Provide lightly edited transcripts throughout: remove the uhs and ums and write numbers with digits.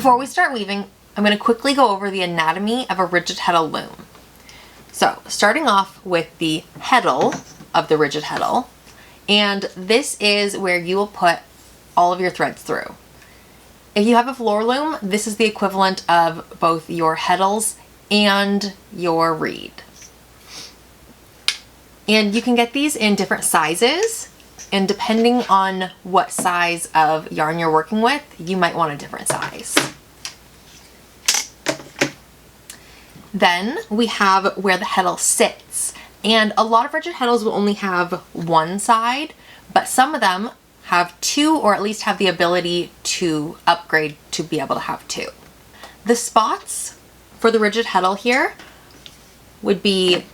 Before we start weaving, I'm going to quickly go over the anatomy of a rigid heddle loom. So starting off with the heddle of the rigid heddle, and this is where you will put all of your threads through. If you have a floor loom, this is the equivalent of both your heddles and your reed. And you can get these in different sizes, and depending on what size of yarn you're working with, you might want a different size. Then we have where the heddle sits, and a lot of rigid heddles will only have one side, but some of them have two, or at least have the ability to upgrade to be able to have two. The spots for the rigid heddle here would be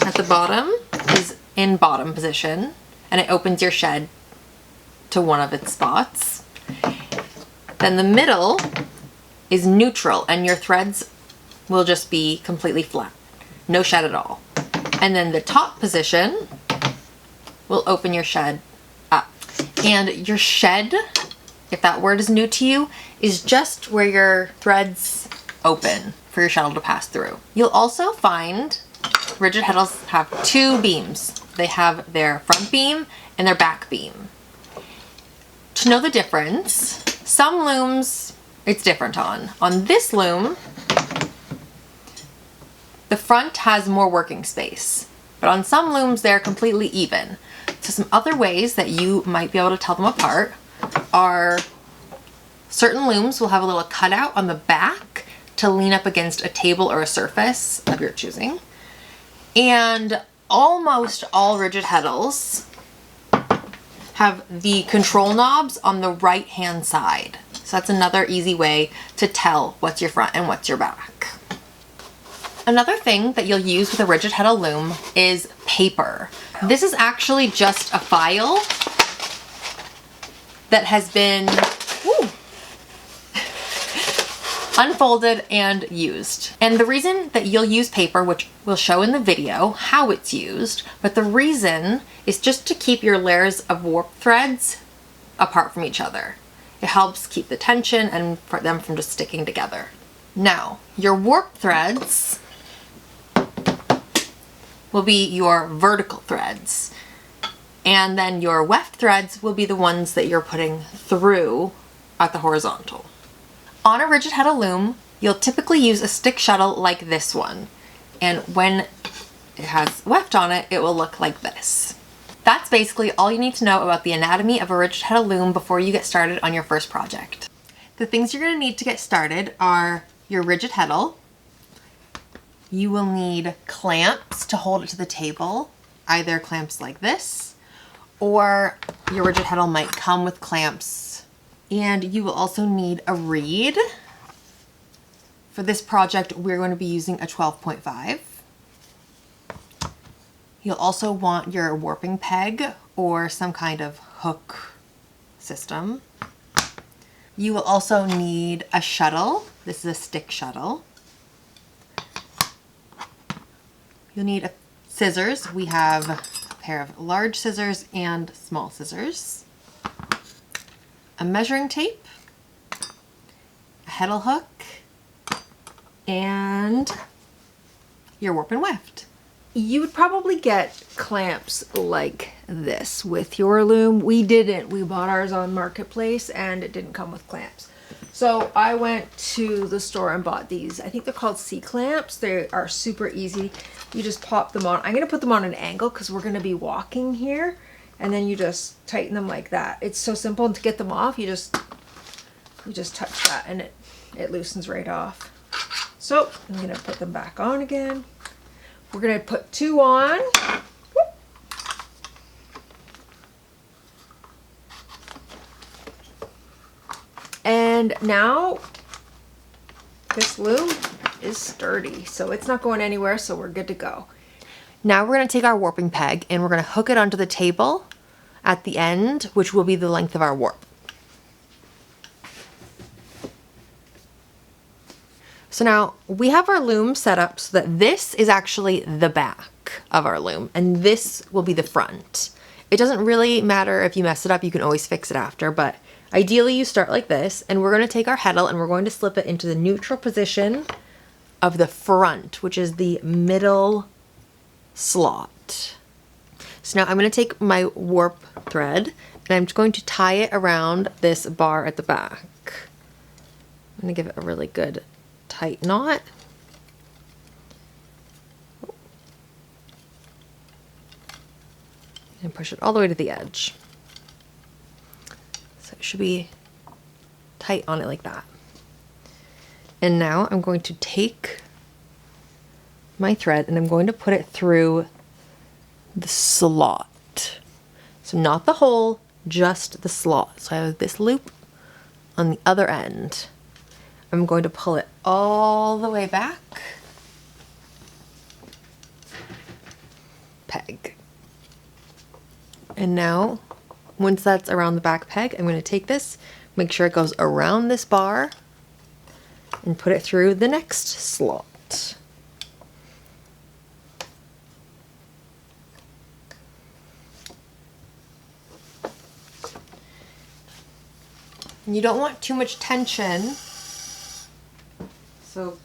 at the bottom is in bottom position, and it opens your shed to one of its spots. Then the middle is neutral, and your threads will just be completely flat, no shed at all. And then the top position will open your shed up. And your shed, if that word is new to you, is just where your threads open for your shuttle to pass through. You'll also find rigid heddles have two beams. They have their front beam and their back beam. To know the difference, some looms it's different on. On this loom, the front has more working space, but on some looms they're completely even. So some other ways that you might be able to tell them apart are certain looms will have a little cutout on the back to lean up against a table or a surface of your choosing. And almost all rigid heddles have the control knobs on the right hand side. So that's another easy way to tell what's your front and what's your back. Another thing that you'll use with a rigid heddle loom is paper. This is actually just a file that has been unfolded and used. And the reason that you'll use paper, which we'll show in the video how it's used, but the reason is just to keep your layers of warp threads apart from each other. It helps keep the tension and for them from just sticking together. Now, your warp threads will be your vertical threads, and then your weft threads will be the ones that you're putting through at the horizontal. On a rigid heddle loom, you'll typically use a stick shuttle like this one, and when it has weft on it, it will look like this. That's basically all you need to know about the anatomy of a rigid heddle loom before you get started on your first project. The things you're going to need to get started are your rigid heddle. You will need clamps to hold it to the table, either clamps like this, or your rigid heddle might come with clamps. And you will also need a reed. For this project, we're going to be using a 12.5. You'll also want your warping peg or some kind of hook system. You will also need a shuttle. This is a stick shuttle. You'll need scissors. We have a pair of large scissors and small scissors. A measuring tape, a heddle hook, and your warp and weft. You would probably get clamps like this with your loom. We didn't. We bought ours on Marketplace and it didn't come with clamps. So I went to the store and bought these. I think they're called C-clamps. They are super easy. You just pop them on. I'm going to put them on an angle because we're going to be walking here. And then you just tighten them like that. It's so simple. And to get them off, you just touch that and it loosens right off. So I'm going to put them back on again. We're going to put two on. And now this loom is sturdy, so it's not going anywhere, so we're good to go. Now we're going to take our warping peg and we're going to hook it onto the table at the end, which will be the length of our warp. So now we have our loom set up so that this is actually the back of our loom and this will be the front. It doesn't really matter if you mess it up, you can always fix it after, but Ideally you start like this, and we're going to take our heddle and we're going to slip it into the neutral position of the front, which is the middle slot. So now I'm going to take my warp thread and I'm just going to tie it around this bar at the back. I'm going to give it a really good tight knot. And push it all the way to the edge. So it should be tight on it like that. And now I'm going to take my thread and I'm going to put it through the slot. So not the hole, just the slot. So I have this loop on the other end. I'm going to pull it all the way back. Peg. And now, once that's around the back peg, I'm going to take this, make sure it goes around this bar, and put it through the next slot. And you don't want too much tension, so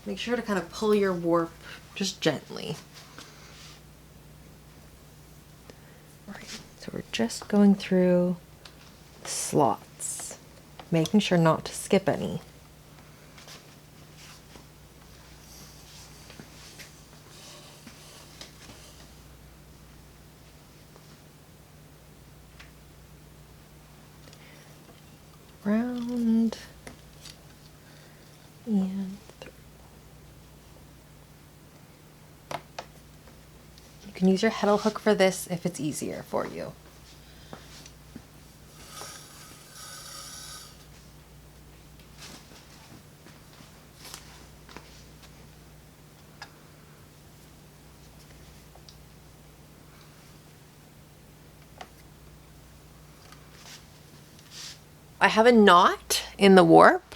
make sure to kind of pull your warp just gently. Right, so we're just going through the slots, making sure not to skip any. Round and through. You can use your heddle hook for this if it's easier for you. I have a knot in the warp,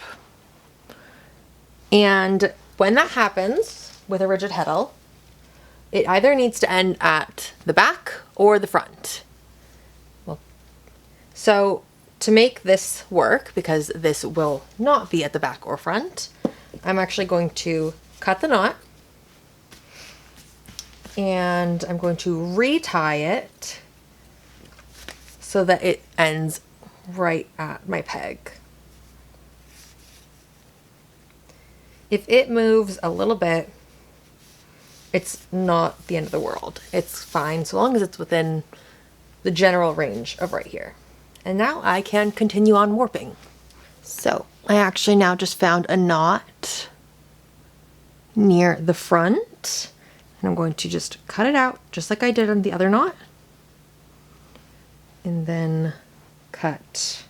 and when that happens with a rigid heddle, it either needs to end at the back or the front. Well, so to make this work, because this will not be at the back or front, I'm actually going to cut the knot and I'm going to retie it so that it ends right at my peg. If it moves a little bit, it's not the end of the world. It's fine so long as it's within the general range of right here. And now I can continue on warping. So I actually now just found a knot near the front, and I'm going to just cut it out just like I did on the other knot, and then cut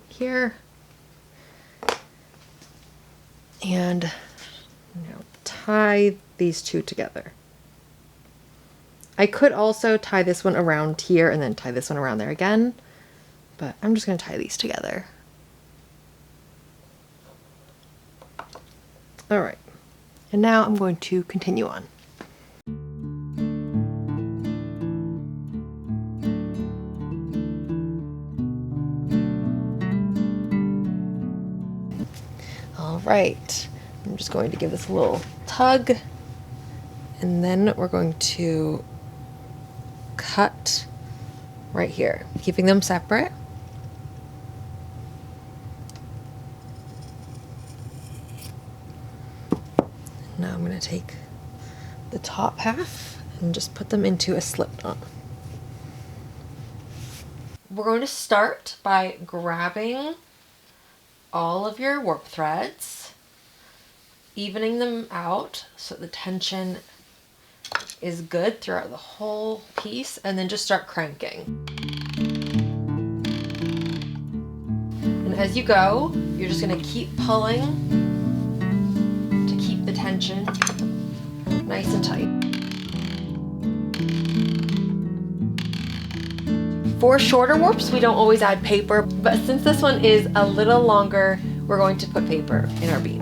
here, and now tie these two together. I could also tie this one around here and then tie this one around there again, but I'm just going to tie these together. All right, and now I'm going to continue on. All right, I'm just going to give this a little tug, and then we're going to cut right here, keeping them separate. Now I'm going to take the top half and just put them into a slip knot. We're going to start by grabbing all of your warp threads, evening them out so the tension is good throughout the whole piece, and then just start cranking. And as you go, you're just going to keep pulling to keep the tension nice and tight. For shorter warps, we don't always add paper, but since this one is a little longer, we're going to put paper in our bead.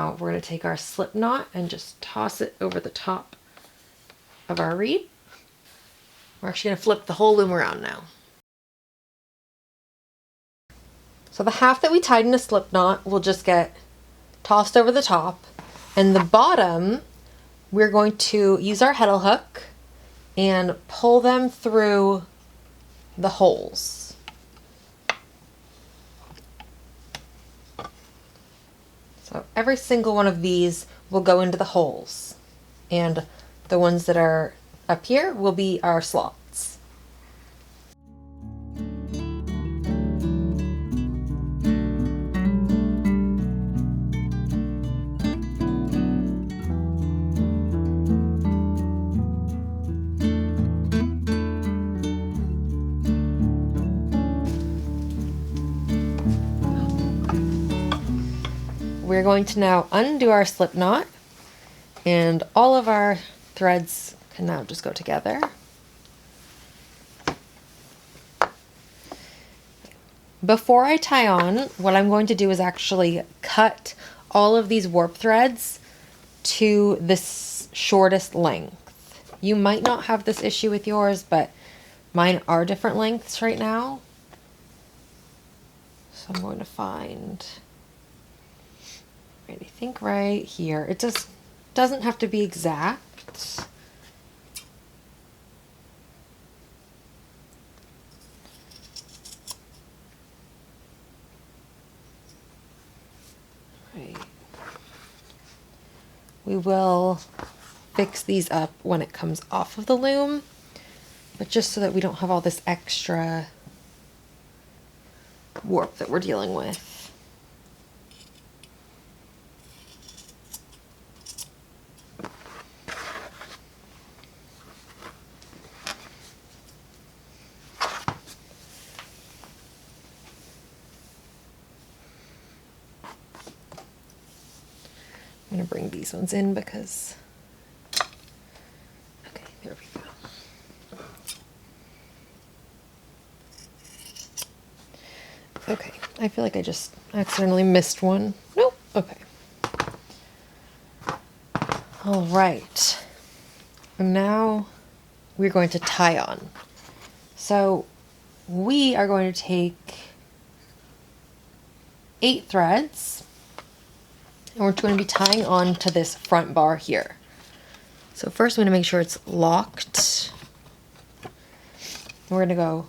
now we're going to take our slip knot and just toss it over the top of our reed. We're actually going to flip the whole loom around now. So the half that we tied in a slip knot will just get tossed over the top, and the bottom we're going to use our heddle hook and pull them through the holes. So every single one of these will go into the holes, and the ones that are up here will be our slots. We're going to now undo our slip knot, and all of our threads can now just go together. Before I tie on, what I'm going to do is actually cut all of these warp threads to the shortest length. You might not have this issue with yours, but mine are different lengths right now. So I'm going to find, I think right here. It just doesn't have to be exact. Right. We will fix these up when it comes off of the loom, but just so that we don't have all this extra warp that we're dealing with. I'm going to bring these ones in because, okay, there we go. Okay, I feel like I just accidentally missed one. Nope, okay. All right, and now we're going to tie on. So we are going to take 8 threads, and we're going to be tying on to this front bar here. So first I'm going to make sure it's locked. We're going to go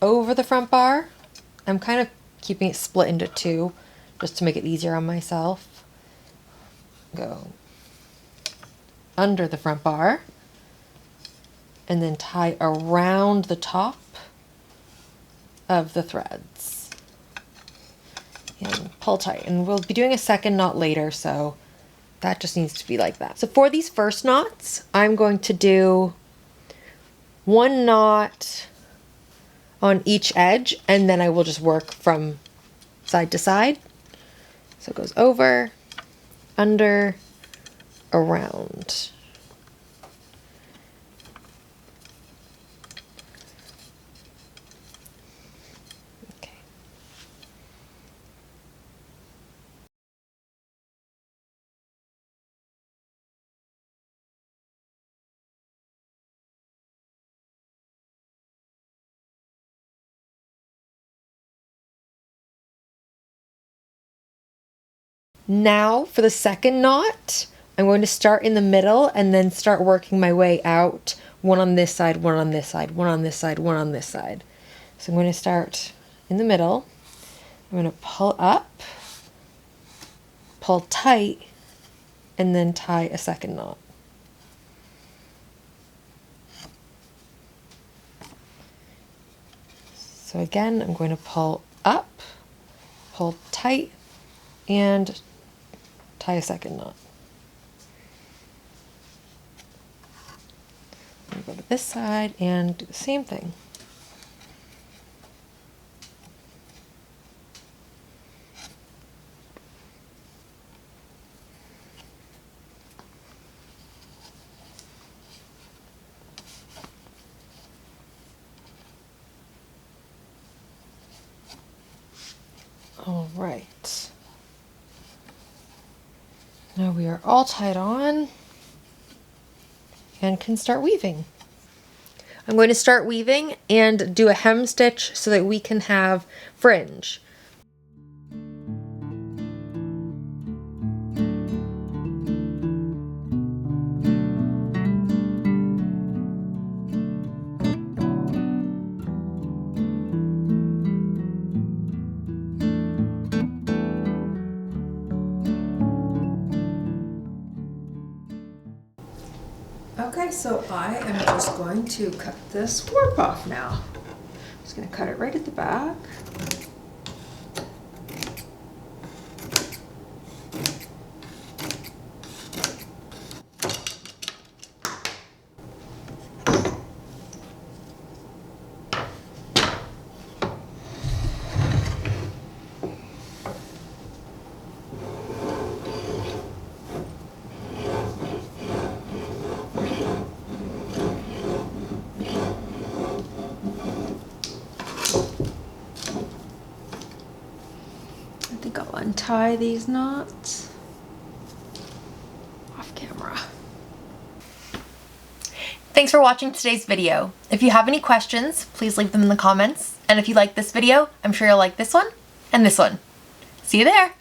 over the front bar. I'm kind of keeping it split into 2 just to make it easier on myself. Go under the front bar and then tie around the top of the threads. And pull tight, and we'll be doing a second knot later, so that just needs to be like that. So for these first knots, I'm going to do 1 knot on each edge, and then I will just work from side to side. So it goes over, under, around. Now for the second knot, I'm going to start in the middle and then start working my way out. 1 on this side, 1 on this side, 1 on this side, 1 on this side. So I'm going to start in the middle. I'm going to pull up, pull tight, and then tie a second knot. So again, I'm going to pull up, pull tight, and tie a second knot. I'm going to go to this side and do the same thing. All right. we are all tied on and can start weaving. I'm going to start weaving and do a hem stitch so that we can have fringe. Okay, so I am just going to cut this warp off now. Just going to cut it right at the back. I think I'll untie these knots off camera. Thanks for watching today's video. If you have any questions, please leave them in the comments. And if you like this video, I'm sure you'll like this one and this one. See you there!